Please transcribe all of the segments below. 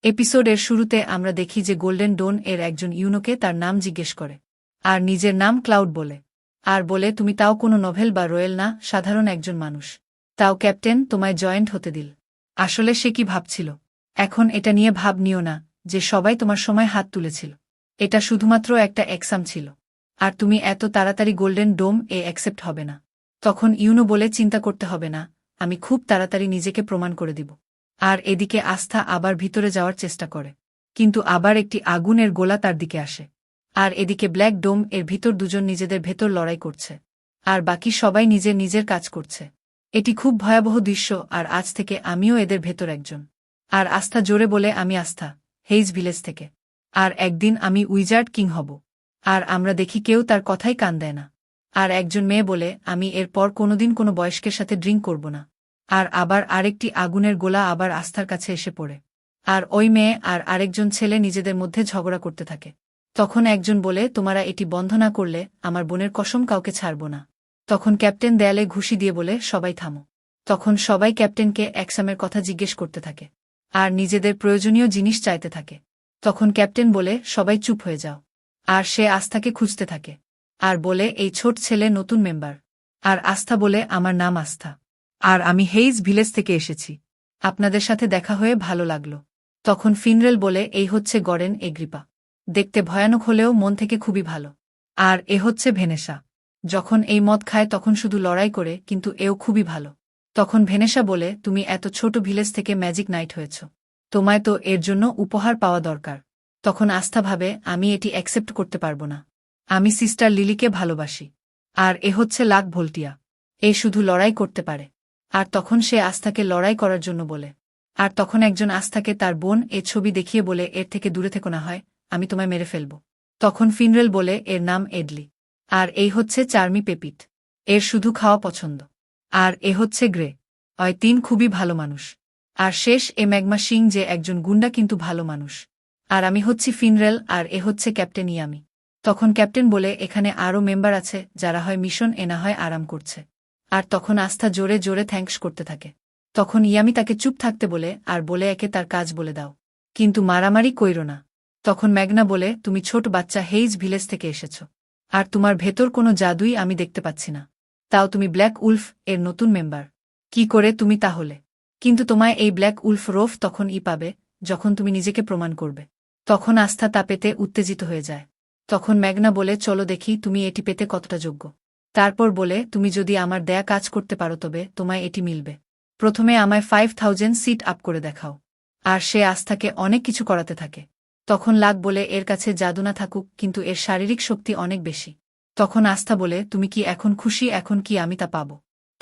এপিসোডের শুরুতে আমরা দেখি যে গোল্ডেন ডোন এর একজন ইউনোকে তার নাম জিজ্ঞেস করে আর নিজের নাম ক্লাউড বলে আর বলে তুমি তাও কোনো নোভেল বা রয়েল না, সাধারণ একজন মানুষ, তাও ক্যাপ্টেন তোমায় জয়েন্ট হতে দিল। আসলে সে কি ভাবছিল? এখন এটা নিয়ে ভাব নিও না যে সবাই তোমার সময় হাত তুলেছিল। এটা শুধুমাত্র একটা এক্সাম ছিল, আর তুমি এত তাড়াতাড়ি গোল্ডেন ডোম অ্যাকসেপ্ট হবে না। তখন ইউনো বলে চিন্তা করতে হবে না, আমি খুব তাড়াতাড়ি নিজেকে প্রমাণ করে দিব। আর এদিকে আস্থা আবার ভিতরে যাওয়ার চেষ্টা করে, কিন্তু আবার একটি আগুনের গোলা তার দিকে আসে। আর এদিকে ব্ল্যাক ডোম এর ভিতর দুজন নিজেদের ভেতর লড়াই করছে, আর বাকি সবাই নিজের নিজের কাজ করছে। এটি খুব ভয়াবহ দৃশ্য, আর আজ থেকে আমিও এদের ভেতর একজন। আর আস্থা জোরে বলে, আমি আস্থা, হেইজ ভিলেজ থেকে। আর একদিন আমি উইজার্ড কিং হব। আর আমরা দেখি কেউ তার কথাই কান দেয় না। আর একজন মেয়ে বলে, আমি এরপর কোনোদিন কোনো বয়স্কের সাথে ড্রিঙ্ক করব না। আর আবার আরেকটি আগুনের গোলা আবার আস্থার কাছে এসে পড়ে। আর ওই মেয়ে আর আরেকজন ছেলে নিজেদের মধ্যে ঝগড়া করতে থাকে। তখন একজন বলে, তোমরা এটি বন্ধ না করলে আমার বোনের কসম কাউকে ছাড়ব না। তখন ক্যাপ্টেন দেয়ালে ঘুষি দিয়ে বলে, সবাই থামো। তখন সবাই ক্যাপ্টেনকে এক্সামের কথা জিজ্ঞেস করতে থাকে, আর নিজেদের প্রয়োজনীয় জিনিস চাইতে থাকে। তখন ক্যাপ্টেন বলে, সবাই চুপ হয়ে যাও। আর সে আস্থাকে খুঁজতে থাকে, আর বলে, এই ছোট ছেলে নতুন মেম্বার। আর আস্থা বলে, আমার নাম আস্থা, আর আমি হেইজ ভিলেজ থেকে এসেছি। আপনাদের সাথে দেখা হয়ে ভালো লাগলো। তখন ফিনরেল বলে, এই হচ্ছে গরেন এগ্রিপা, দেখতে ভয়ানক হলেও মন থেকে খুবই ভালো। আর এ হচ্ছে ভেনেসা, যখন এই মদ খায় তখন শুধু লড়াই করে, কিন্তু এও খুবই ভালো। তখন ভেনেসা বলে, তুমি এত ছোট ভিলেজ থেকে ম্যাজিক নাইট হয়েছ, তোমায় তো এর জন্য উপহার পাওয়া দরকার। তখন আস্থা ভাবে, আমি এটি অ্যাকসেপ্ট করতে পারব না। আমি সিস্টার লিলিকে ভালোবাসি। আর এ হচ্ছে লাক ভোল্টিয়া, এ শুধু লড়াই করতে পারে। আর তখন সে আস্থাকে লড়াই করার জন্য বলে। আর তখন একজন আস্থাকে তার বোন এ ছবি দেখিয়ে বলে, এর থেকে দূরে থেকো, না হয় আমি তোমায় মেরে ফেলব। তখন ফিনরেল বলে, এর নাম এডলি, আর এই হচ্ছে চার্মি পেপিট, এর শুধু খাওয়া পছন্দ। আর এ হচ্ছে গ্রে, অয় তিন খুবই ভালো মানুষ। আর শেষ এ ম্যাগমা সিং, যে একজন গুন্ডা কিন্তু ভালো মানুষ। আর আমি হচ্ছি ফিনরেল, আর এ হচ্ছে ক্যাপ্টেন ইয়ামি। তখন ক্যাপ্টেন বলে, এখানে আরও মেম্বার আছে যারা হয় মিশন এ না হয় আরাম করছে। আর তখন আস্থা জোরে জোরে থ্যাঙ্কস করতে থাকে। তখন ইয়ামি তাকে চুপ থাকতে বলে, আর বলে, একে তার কাজ বলে দাও, কিন্তু মারামারি কইরো না। তখন ম্যাগনা বলে, তুমি ছোট বাচ্চা, হেইজ ভিলেজ থেকে এসেছ, আর তোমার ভেতর কোনো জাদুই আমি দেখতে পাচ্ছি না। তাও তুমি ব্ল্যাক উলফ এর নতুন মেম্বার। কি করে তুমি তাহলে? কিন্তু তোমায় এই ব্ল্যাক উলফ রোফ তখন পাবে যখন তুমি নিজেকে প্রমাণ করবে। তখন আস্থা তা পেতে উত্তেজিত হয়ে যায়। তখন ম্যাগনা বলে, চলো দেখি তুমি এটি পেতে কতটা যোগ্য। তারপর বলে, তুমি যদি আমার দেয়া কাজ করতে পারো তবে তোমায় এটি মিলবে। প্রথমে আমায় 5000 সিট আপ করে দেখাও। আর সে আস্থাকে অনেক কিছু করাতে থাকে। তখন লাক বলে, এর কাছে জাদু না থাকুক, কিন্তু এর শারীরিক শক্তি অনেক বেশি। তখন আস্থা বলে, তুমি কি এখন খুশি? এখন কি আমি তা পাব?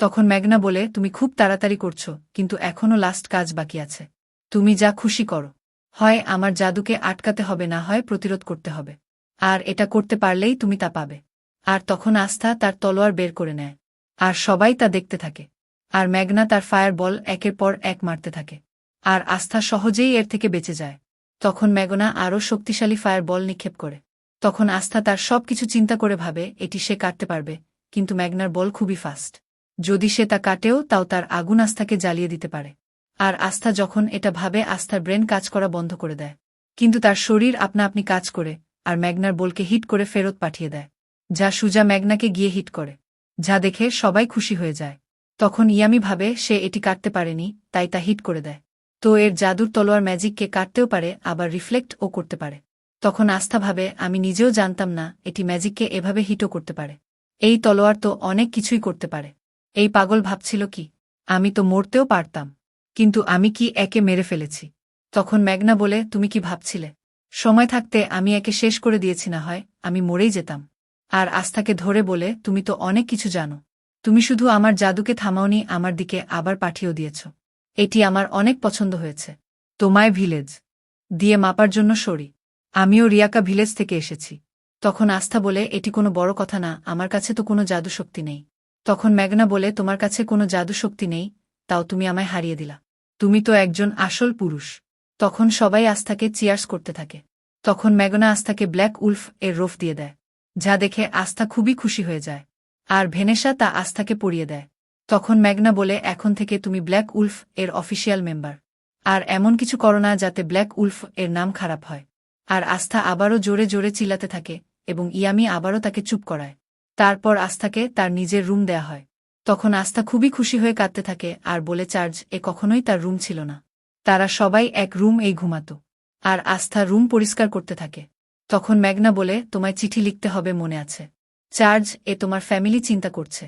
তখন ম্যাগনা বলে, তুমি খুব তাড়াতাড়ি করছো, কিন্তু এখনও লাস্ট কাজ বাকি আছে। তুমি যা খুশি করো, হয় আমার জাদুকে আটকাতে হবে, না হয় প্রতিরোধ করতে হবে। আর এটা করতে পারলেই তুমি তা পাবে। আর তখন আস্থা তার তলোয়ার বের করে নেয়, আর সবাই তা দেখতে থাকে। আর ম্যাগনা তার ফায়ার বল একের পর এক মারতে থাকে, আর আস্থা সহজেই এর থেকে বেঁচে যায়। তখন ম্যাগনা আরও শক্তিশালী ফায়ার বল নিক্ষেপ করে। তখন আস্থা তার সব কিছু চিন্তা করে ভাবে এটি সে কাটতে পারবে, কিন্তু ম্যাগনার বল খুবই ফাস্ট। যদি সে তা কাটেও তাও তার আগুন আস্থাকে জ্বালিয়ে দিতে পারে। আর আস্থা যখন এটা ভাবে, আস্থার ব্রেন কাজ করা বন্ধ করে দেয়, কিন্তু তার শরীর আপনা আপনি কাজ করে, আর ম্যাগনার বলকে হিট করে ফেরত পাঠিয়ে দেয়, যা সুজা ম্যাগনাকে গিয়ে হিট করে, যা দেখে সবাই খুশি হয়ে যায়। তখন ইয়ামি ভাবে সে এটি কাটতে পারেনি, তাই তা হিট করে দেয়। তো এর জাদুর তলোয়ার ম্যাজিককে কাটতেও পারে, আবার রিফ্লেক্টও করতে পারে। তখন আস্থা ভাবে, আমি নিজেও জানতাম না এটি ম্যাজিককে এভাবে হিটও করতে পারে। এই তলোয়ার তো অনেক কিছুই করতে পারে। এই পাগল ভাবছিল কি, আমি তো মরতেও পারতাম, কিন্তু আমি কি একে মেরে ফেলেছি? তখন ম্যাগনা বলে, তুমি কি ভাবছিলে? সময় থাকতে আমি একে শেষ করে দিয়েছি, না হয় আমি মরেই যেতাম। আর আস্থাকে ধরে বলে, তুমি তো অনেক কিছু জানো। তুমি শুধু আমার জাদুকে থামাওনি, আমার দিকে আবার পাঠিয়েও দিয়েছ। এটি আমার অনেক পছন্দ হয়েছে। তোমায় ভিলেজ দিয়ে মাপার জন্য সরি। আমিও রিয়াকা ভিলেজ থেকে এসেছি। তখন আস্থা বলে, এটি কোনো বড় কথা না, আমার কাছে তো কোনো জাদু শক্তি নেই। তখন ম্যাগনা বলে, তোমার কাছে কোনো জাদু শক্তি নেই, তাও তুমি আমায় হারিয়ে দিলা। তুমি তো একজন আসল পুরুষ। তখন সবাই আস্থাকে চিয়ার্স করতে থাকে। তখন ম্যাগনা আস্থাকে ব্ল্যাক উলফ এর রোফ দিয়ে দেয়, যা দেখে আস্থা খুবই খুশি হয়ে যায়। আর ভেনেসা তা আস্থাকে পরিয়ে দেয়। তখন ম্যাগনা বলে, এখন থেকে তুমি ব্ল্যাক উলফ এর অফিসিয়াল মেম্বার। আর এমন কিছু করো না যাতে ব্ল্যাক উলফ এর নাম খারাপ হয়। আর আস্থা আবারও জোরে জোরে চিল্লাতে থাকে এবং ইয়ামি আবারও তাকে চুপ করায়। তারপর আস্থাকে তার নিজের রুম দেয়া হয়। তখন আস্থা খুবই খুশি হয়ে কাঁদতে থাকে আর বলে চার্জ এ কখনোই তার রুম ছিল না। তারা সবাই এক রুম এই ঘুমাত। আর আস্থা রুম পরিষ্কার করতে থাকে। তখন ম্যাগনা বলে তোমায় চিঠি লিখতে হবে মনে আছে। চার্জ এ তোমার ফ্যামিলি চিন্তা করছে।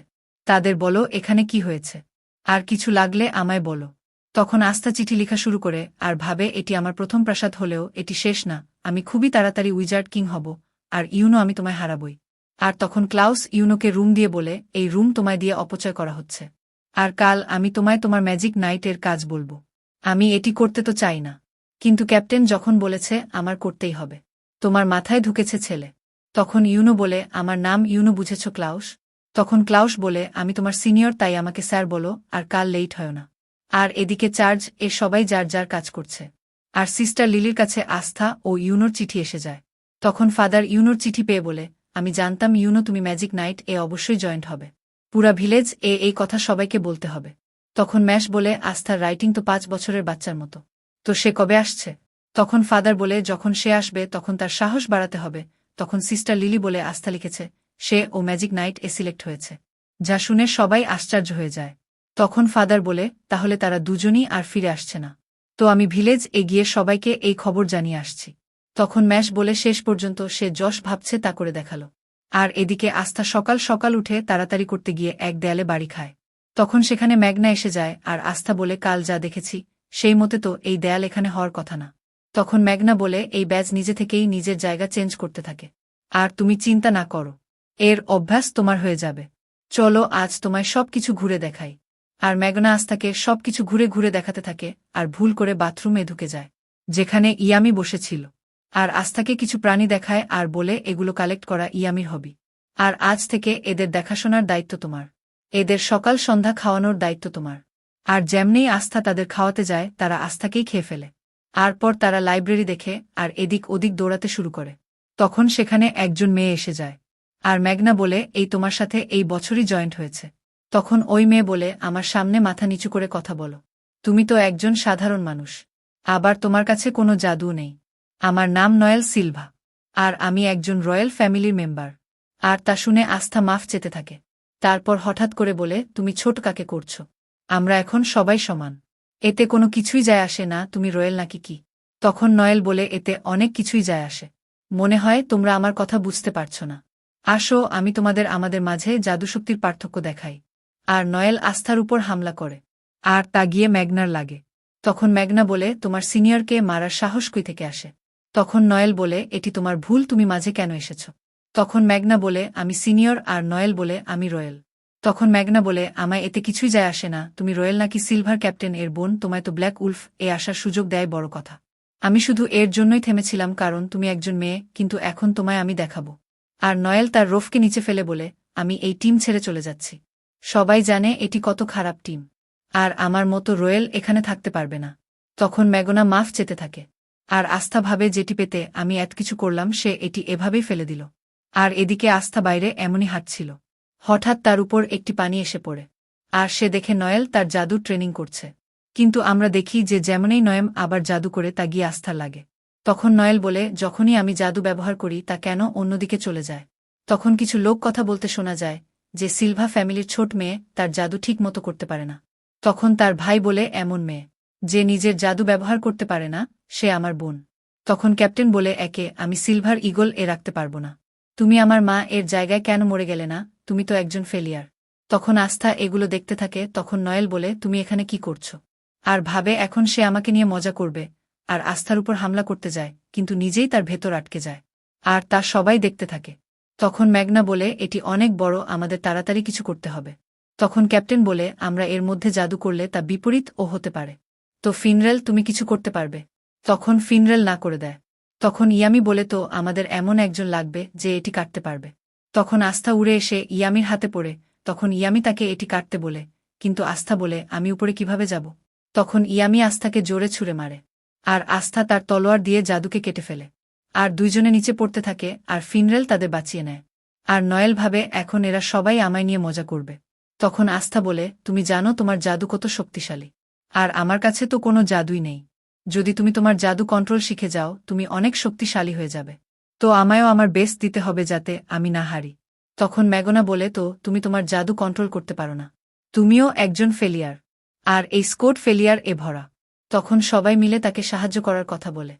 তাদের বলো এখানে কি হয়েছে। আর কিছু লাগলে আমায় বলো। তখন আস্থা চিঠি লেখা শুরু করে আর ভাবে এটি আমার প্রথম প্রাসাদ হলেও এটি শেষ না, আমি খুবই তাড়াতাড়ি উইজার্ড কিং হব, আর ইউনো আমি তোমায় হারাবই। আর তখন ক্লাউস ইউনোকে রুম দিয়ে বলে এই রুম তোমায় দিয়ে অপচয় করা হচ্ছে। আর কাল আমি তোমায় তোমার ম্যাজিক নাইটের কাজ বলবো। আমি এটি করতে তো চাই না, কিন্তু ক্যাপ্টেন যখন বলেছে আমার করতেই হবে। তোমার মাথায় ঢুকেছে ছেলে। তখন ইউনো বলে আমার নাম ইউনো বুঝেছ ক্লাউস। তখন ক্লাউস বলে আমি তোমার সিনিয়র তাই আমাকে স্যার বলো আর কাল লেট হয় না। আর এদিকে চার্জ এ সবাই যার যার কাজ করছে। আর সিস্টার লিলির কাছে আস্থা ও ইউনোর চিঠি এসে যায়। তখন ফাদার ইউনোর চিঠি পেয়ে বলে আমি জানতাম ইউনো তুমি ম্যাজিক নাইট এ অবশ্যই জয়েন্ট হবে। পুরা ভিলেজ এ এই কথা সবাইকে বলতে হবে। তখন ম্যাশ বলে আস্থার রাইটিং তো 5 বছরের বাচ্চার মতো, তো সে কবে আসছে? তখন ফাদার বলে যখন সে আসবে তখন তার সাহস বাড়াতে হবে। তখন সিস্টার লিলি বলে আস্থা লিখেছে সে ও ম্যাজিক নাইট এ সিলেক্ট হয়েছে, যা শুনে সবাই আশ্চর্য হয়ে যায়। তখন ফাদার বলে তাহলে তারা দুজনই আর ফিরে আসছে না, তো আমি ভিলেজ এগিয়ে সবাইকে এই খবর জানিয়ে আসছি। তখন ম্যাশ বলে শেষ পর্যন্ত সে যশ ভাবছে তা করে দেখালো। আর এদিকে আস্থা সকাল সকাল উঠে তাড়াতাড়ি করতে গিয়ে এক দেয়ালে বাড়ি খায়। তখন সেখানে ম্যাগনা এসে যায় আর আস্থা বলে কাল যা দেখেছি সেই মতে তো এই দেয়াল এখানে হওয়ার কথা না। তখন ম্যাগনা বলে এই ব্যাজ নিজে থেকেই নিজের জায়গা চেঞ্জ করতে থাকে, আর তুমি চিন্তা না করো, এর অভ্যাস তোমার হয়ে যাবে। চলো আজ তোমায় সবকিছু ঘুরে দেখাই। আর ম্যাগনা আস্থাকে সবকিছু ঘুরে ঘুরে দেখাতে থাকে আর ভুল করে বাথরুমে ঢুকে যায়, যেখানে ইয়ামি বসেছিল। আর আস্থাকে কিছু প্রাণী দেখায় আর বলে এগুলো কালেক্ট করা ইয়ামির হবি। আর আজ থেকে এদের দেখাশোনার দায়িত্ব তোমার। এদের সকাল সন্ধ্যা খাওয়ানোর দায়িত্ব তোমার। আর যেমনি আস্থা তাদের খাওয়াতে যায় তারা আস্থাকেই খেয়ে ফেলে। তারপর তারা লাইব্রেরি দেখে আর এদিক ওদিক দৌড়াতে শুরু করে। তখন সেখানে একজন মেয়ে এসে যায়। আর ম্যাগনা বলে এই তোমার সাথে এই বছরই জয়েন্ট হয়েছে। তখন ওই মেয়ে বলে আমার সামনে মাথা নিচু করে কথা বলো। তুমি তো একজন সাধারণ মানুষ, আবার তোমার কাছে কোনো জাদু নেই। আমার নাম নয়েল সিলভা, আর আমি একজন রয়্যাল ফ্যামিলির মেম্বার। আর তা শুনে আস্থা মাফ চেতে থাকে। তারপর হঠাৎ করে বলে তুমি ছোট কাকে করছো? আমরা এখন সবাই সমান, এতে কোনো কিছুই যায় আসে না তুমি রয়্যাল নাকি কি। তখন নয়েল বলে এতে অনেক কিছুই যায় আসে। মনে হয় তোমরা আমার কথা বুঝতে পারছো না। আসো আমি তোমাদের আমাদের মাঝে জাদুশক্তির পার্থক্য দেখাই। আর নয়েল আস্থার উপর হামলা করে, আর তা গিয়ে ম্যাগনার লাগে। তখন ম্যাগনা বলে তোমার সিনিয়রকে মারার সাহস কই থেকে আসে? তখন নয়েল বলে এটি তোমার ভুল, তুমি মাঝে কেন এসেছ? তখন ম্যাগনা বলে আমি সিনিয়র, আর নয়েল বলে আমি রয়্যাল। তখন ম্যাগনা বলে আমায় এতে কিছুই যায় আসে না, তুমি রয়্যাল নাকি সিলভার ক্যাপ্টেন এর বোন, তোমায় তো ব্ল্যাক উলফ এ আসার সুযোগ দেয় বড় কথা। আমি শুধু এর জন্যই থেমেছিলাম কারণ তুমি একজন মেয়ে, কিন্তু এখন তোমায় আমি দেখাবো। আর নয়েল তার রোফকে নিচে ফেলে বলে আমি এই টিম ছেড়ে চলে যাচ্ছি। সবাই জানে এটি কত খারাপ টিম, আর আমার মতো রয়্যাল এখানে থাকতে পারবে না। তখন ম্যাগনা মাফ চেতে থাকে। আর আস্থা ভাবে যেটি পেতে আমি এত কিছু করলাম সে এটি এভাবেই ফেলে দিল। আর এদিকে আস্থা বাইরে এমনই হাঁটছিল, হঠাৎ তার উপর একটি পানি এসে পড়ে। আর সে দেখে নয়েল তার জাদু ট্রেনিং করছে। কিন্তু আমরা দেখি যে যেমনই নয়েম আবার জাদু করে তা গিয়ে আস্থার লাগে। তখন নয়েল বলে যখনই আমি জাদু ব্যবহার করি তা কেন অন্যদিকে চলে যায়। তখন কিছু লোক কথা বলতে শোনা যায় যে সিলভা ফ্যামিলির ছোট মেয়ে তার জাদু ঠিক মতো করতে পারে না। তখন তার ভাই বলে এমন মেয়ে যে নিজের জাদু ব্যবহার করতে পারে না সে আমার বোন। তখন ক্যাপ্টেন বলে একে আমি সিলভার ইগল এ রাখতে পারবো না। তুমি আমার মা এর জায়গায় কেন মরে গেলে না, তুমি তো একজন ফেলিয়ার। তখন আস্থা এগুলো দেখতে থাকে। তখন নয়েল বলে তুমি এখানে কি করছো? আর ভাবে এখন সে আমাকে নিয়ে মজা করবে, আর আস্থার উপর হামলা করতে যায় কিন্তু নিজেই তার ভেতর আটকে যায়। আর তা সবাই দেখতে থাকে। তখন ম্যাগনা বলে এটি অনেক বড়, আমাদের তাড়াতাড়ি কিছু করতে হবে। তখন ক্যাপ্টেন বলে আমরা এর মধ্যে জাদু করলে তা বিপরীত ও হতে পারে, তো ফিনরেল তুমি কিছু করতে পারবে? তখন ফিনরেল না করে দেয়। তখন ইয়ামি বলে তো আমাদের এমন একজন লাগবে যে এটি কাটতে পারবে। তখন আস্থা উড়ে এসে ইয়ামির হাতে পড়ে। তখন ইয়ামি তাকে এটি কাটতে বলে, কিন্তু আস্থা বলে আমি উপরে কিভাবে যাব। তখন ইয়ামি আস্থাকে জোরে ছুঁড়ে মারে, আর আস্থা তার তলোয়ার দিয়ে জাদুকে কেটে ফেলে। আর দুইজনে নিচে পড়তে থাকে আর ফিনরেল তাদের বাঁচিয়ে নেয়। আর নয়েল ভাবে এখন এরা সবাই আমায় নিয়ে মজা করবে। তখন আস্থা বলে তুমি জানো তোমার জাদু কত শক্তিশালী, আর আমার কাছে তো কোনো জাদুই নেই। যদি তুমি তোমার জাদু কন্ট্রোল শিখে যাও তুমি অনেক শক্তিশালী হয়ে যাবে। তো আমায়ও আমার বেস্ট দিতে হবে যাতে আমি না হারি। তখন ম্যাগনা বলে, তো তুমি তোমার জাদু কন্ট্রোল করতে পারো না। তুমিও একজন ফেলিয়ার। আর এই স্কোড ফেলিয়ার এ ভরা। তখন সবাই মিলে তাকে সাহায্য করার কথা বলে।